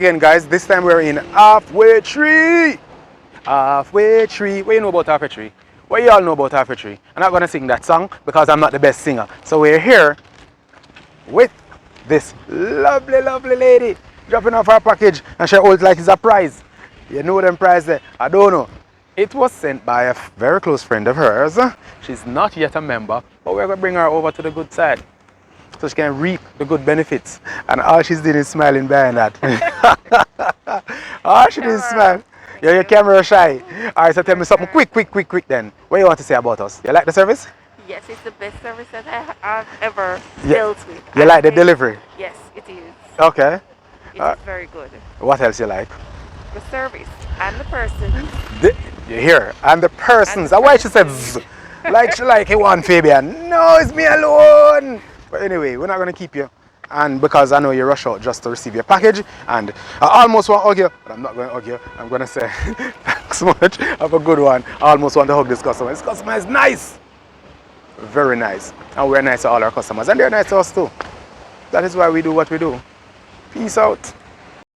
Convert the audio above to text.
Again, guys, this time we're in Halfway Tree. Halfway Tree. What you know about Halfway Tree? What you all know about Halfway Tree? I'm not going to sing that song because I'm not the best singer. So we're here with this lovely, lovely lady dropping off her package and she holds like it's a prize. You know them prize there? I don't know. It was sent by a very close friend of hers. She's not yet a member, but we're going to bring her over to the good side so she can reap the good benefits. And all she's doing is smiling behind that. All she did is smile. You're camera shy. Alright, so tell me something quick then. What do you want to say about us? You like the service? Yes, it's the best service that I've ever dealt with. You like the delivery? Yes, it is. Okay. It is very good. What else you like? The service and the person. You hear? And the persons. Why she said zzz. Like she like you want Fabian. No, it's me alone. But anyway, we're not going to keep you. And because I know you rush out just to receive your package, and I almost want to hug you, but I'm not going to hug you. I'm going to say thanks so much. Have a good one. I almost want to hug this customer. This customer is nice. Very nice. And we're nice to all our customers. And they're nice to us too. That is why we do what we do. Peace out.